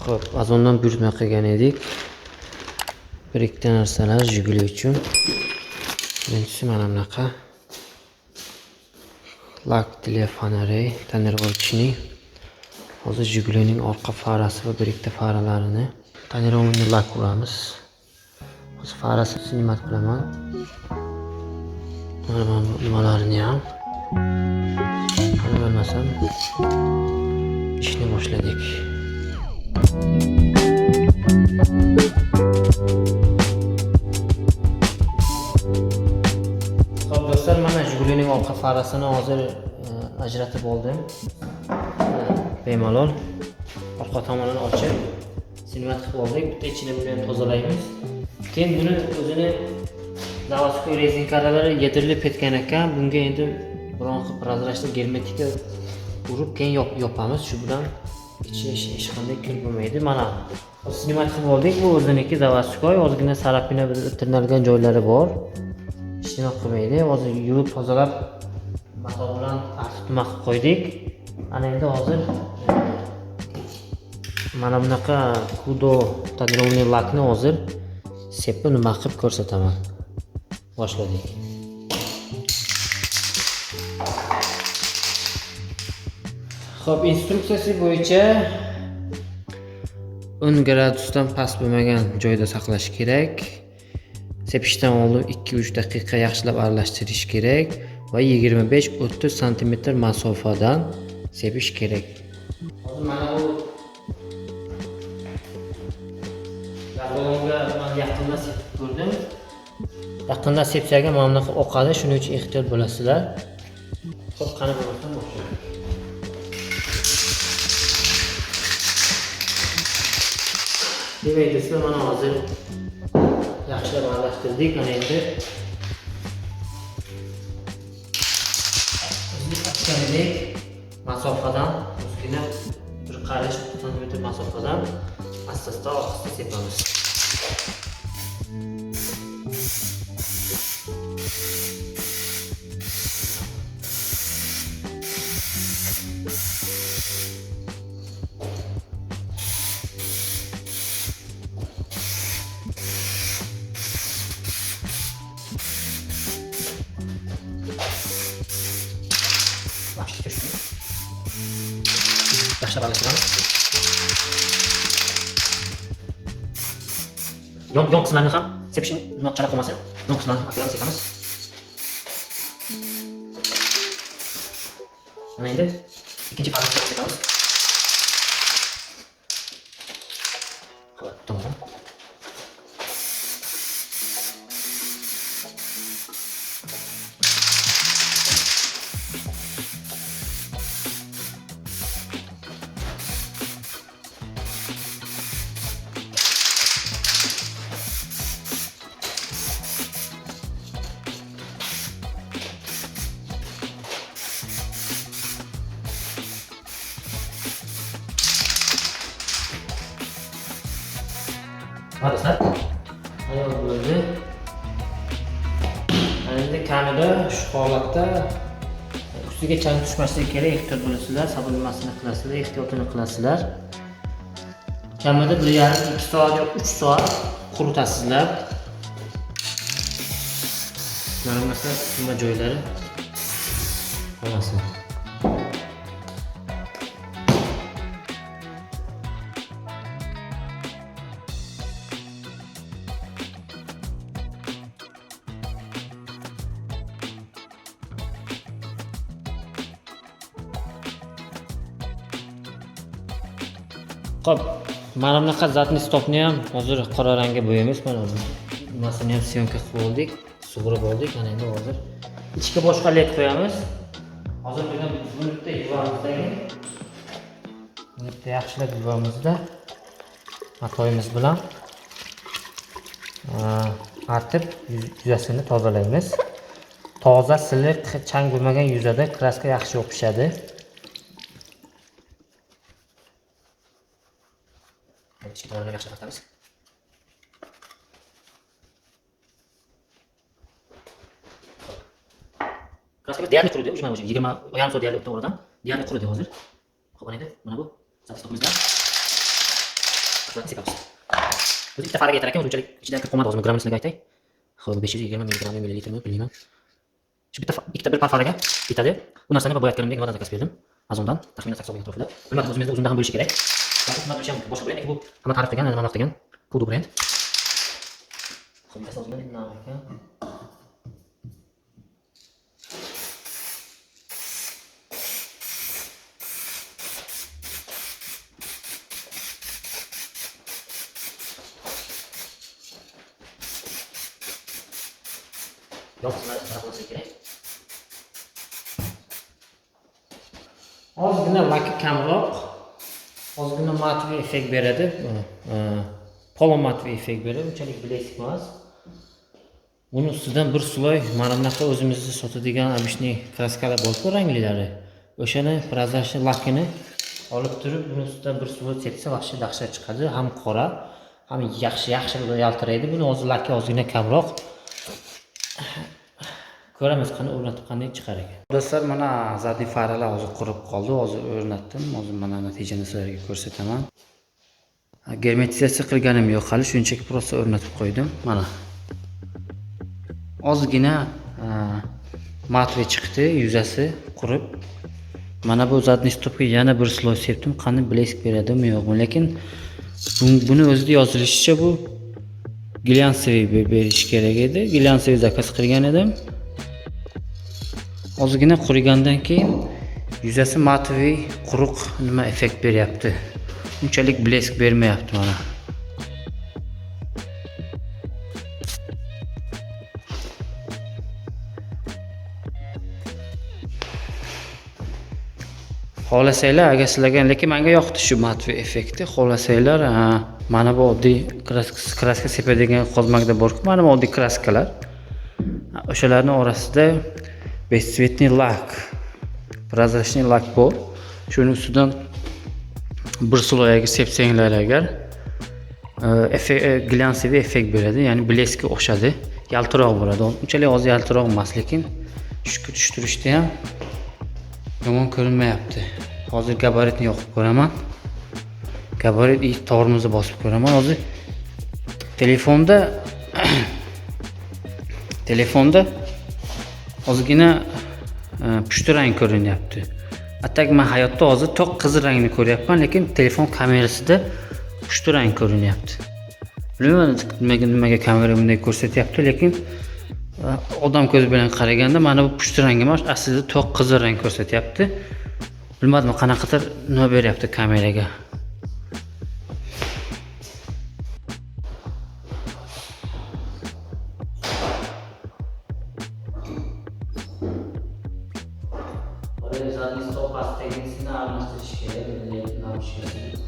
Xo'p, azondan buyurtma qilgan edik. Bir ikkita narsalar Jiguli uchun. Birinchisi mana bunaqa lak telefonari tonirovочный. Hozir Jigulining orqa farasi va bir ikkita faralarini tonirovочный lak uramiz. Hozir farasini sinimat qilaman. Mana nimalarini ham. Qani bo'lmasam ishni boshladik. Xo'p do'stlar, mana Jigulining orqa farasini hozir ajratib oldim. Bemalol orqa tomonini ochib sinimat qilib oldik. Bitta ichini bilan tozalaymiz. Keyin buni o'zini zavodskiy rezinkalari yedirilib ketgan ekan. Bunga endi biron qilib prozrachli germetika urib keyin yopamiz. Shu bilan ichi hech qanday kir bo'lmaydi. Mana sinimat qilib oldik. Bu o'ziniki zavodskiy, ozgina sarapina tirnalgan joylari bor. Hech nima qilmaydi. Hozir yuvib tozalab mato bilan artma qilib qo'ydik. Ana endi hozir mana bunaqa Kudo tonirovочный lakni hozir sepib nima qilib ko'rsataman. Boshladik. Xo'p, instruksiyasi bo'yicha 10 gradusdan past bo'lmagan joyda saqlash kerak. Sepishdan oldin 2-3 daqiqa yaxshilab aralashtirish kerak va 25-30 sm masofadan sepish kerak. Hozir mana bu balonga men yaqindan sepib ko'rdim. Yaqindan sepsaga mana bunaqa oqadi, shuning uchun ehtiyot bo'lasizlar. Xo'p, qani bo'lmasam boshlaymiz. Demak, do'stlar, mana hozir yaxshilab aralashtirdik. Mana endi o'zimizning masofadan ozgina bir qarish sm masofadan asta-asta sepamiz. Yaxshilab aralashtiramiz. Yon qismlarni ham sepishni chala qolmasin. Yon qismlarni aktivdan sepamiz. Mana endi ikkinchi farqni sepamiz. Xo'p, tamom. Do'stlar, ayol bo'ldi. Endi kamida shu holatda ustiga chang tushmasligi kerak, ehtiyot bo'lasizlar, sabunlamasini qilasizlar, ehtiyotini qilasizlar. Kamida 1,5-2 soat yoki 3 soat quritasizlar. Mana masalan, nima joylari qolmasin. Xo'p, mana bunaqa zatni stopni ham hozir qora rangga bo'yaymiz. Mana bunisini ham syomka qilib oldik, sug'urib oldik. Mana endi hozir ichga boshqa led qo'yamiz. Hozir buni bitta yuvamizdagi. Bitta yaxshilab yuvamizda matoyimiz bilan artib yuzasini tozalaymiz. Toza, siliq, chang bo'lmagan yuzada kraska yaxshi yopishadi. Ichki tomonini yaxshilab artamiz. Kraska deyarli quridi, mana o'sha 20 soat deyarli o'tgan oradan deyarli quridi hozir. Xo'p, mana endi mana bu zapistomizda tashkilotni sepamiz. O'zi bitta faraga yetar ekan, o'zi unchalik ichidan kirib qolmadi, hozir grammini sizlarga aytay. Xo'p, 520 mg millilitrmi bilmayman. Shu ikkita bir faraga yetadi. Bu narsani boyatganimdek nima zakaz berdim. Azondan taxminan 80 ming atrofida. Bilmadim, o'zimizda uzundan ham bo'lishi kerak. Xizmat ham boshqa brend, bu hamma ta'rif qilgan, nima qilgan? Pudu brend. Xo'p, asosiy nima ekan? Ozgina laki kamroq, ozgina matviy effekt beradi. Polo matviy effekt beradi, unchalik bilasiz emas. Buni ustidan bir sloy mana bunaqa o'zimizda sotadigan обычный kraskalar bor-ku, ranglilari. O'shani prozrachniy lakini olib turib, buni ustidan bir sloy sepsa, vahshiy dahshat chiqadi. Ham qora, ham yaxshi yaltiraydi. Buni hozir laki ozgina kamroq. Ko'ramiz qani o'rnatib qanday chiqar ekan. Do'stlar, mana zadniy faralar hozir qurib qoldi. Hozir o'rnatdim. Hozir mana natijani sizlarga ko'rsataman. Germetizatsiya qilganim yo'q, hali shunchaki просто o'rnatib qo'ydim. Mana. Ozgina matviy chiqdi, yuzasi qurib. Mana bu zadniy stopga yana bir sloy sepdim. Qani blesk beradimi yo'qmi? Lekin buni o'zida yozilishicha bu glyansiy berish kerak edi. Glyansiy zakaz qilgan edim. Ozgina qurigandan keyin yuzasi matviy, quruq nima effekt beryapti. Unchalik blesk bermayapti mana. Xohlasanglar, agar sizlarga, lekin menga yoqdi shu matviy effekti. Xohlasanglar, mana bu oddiy kraska sepadigan qozmakda bor-ku, mana bu oddiy kraskalar. O'shalarning orasida bесцветный lak, prozrachniy lak bor. Shuni ustidan bir sloyaga sepsanglar agar glyansiy effekt beradi, ya'ni bleskka o'xshadi, yaltiroq bo'ladi. Unchalik hozir yaltiroq emas, lekin tushtirishda ham yomon ko'rinmayapti. Hozir gabaritni yoqib ko'raman. Gabarit tormozni bosib ko'raman. Hozir telefonda ozgina pushti rang ko'rinyapti. Atak men hayotda hozir to'q qizil rangni ko'ryapman, lekin telefon kamerasida pushti rang ko'rinyapti. Bilmayman nimaga kamera bunday ko'rsatyapti, lekin odam ko'zi bilan qaraganda mana bu pushti rang emas, aslida to'q qizil rang ko'rsatyapti. Bilmadim qanaqadir nima beryapti kameraga. Zadniy stop pastdagisini almashtirish kerak, lekin almashtirish.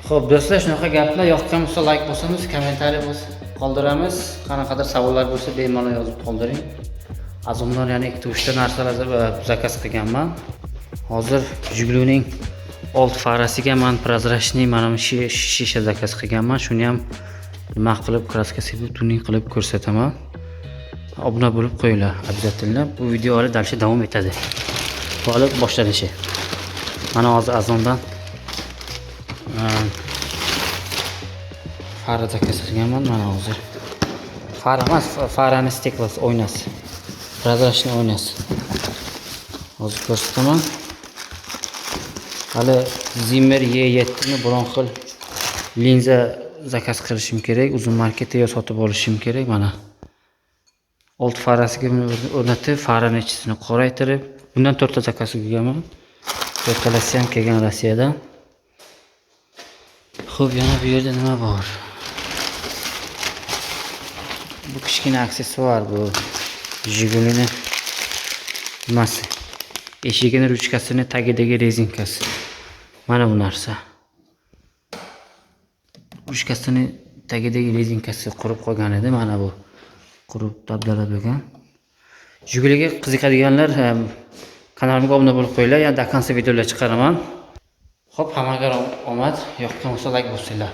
Xo'p, do'stlar, shunaqa gaplar yoqqan bo'lsa like bosamiz, kommentariy qoldiramiz. Qanaqadir savollar bo'lsa bemalol yozib qoldiring. Azondan yana 2-3 ta narsalar zakaz qilganman. Hozir Jiguluning old farasiga men prozrachniy mana bu shisha zakaz qilganman. Shuni ham nima qilib kraska sepib tuning qilib ko'rsataman. Obuna bo'lib qo'yinglar, обязательно. Bu videolar dalshi davom etadi. Hali boshlanishi. Mana hozir azondan fara zakaz qilganman. Mana hozir fara emas, farani steklosi oynasi. Prozrachniy oynasi. Hozir ko'rsataman. Hali Zimmer E7 ni biron xil linza zakaz qilishim kerak, uzun marketda yo sotib olishim kerak. Mana old farasiga o'rnatib, farani ichisini qoraytirib, bundan 4 ta zakaz qilganman. 4 talasi ham kelgan Rossiyadan. Xo'p, yana bu yerda nima bor? Bu kichkina aksessuar, bu Jigulini nimasi? Eshigini ruchkasini tagidagi rezinkasi. Mana bu narsa. Ruchkasini tagidagi rezinkasi qurib qolgan edi. Mana bu qurib dabdala bo'lgan. Jiguliga qiziqadiganlar kanalimga obuna bo'lib qo'yinglar. Yana dakonsa videolar chiqaraman. Xo'p, hammaga omad. Yoqqan bo'lsa like bosinglar.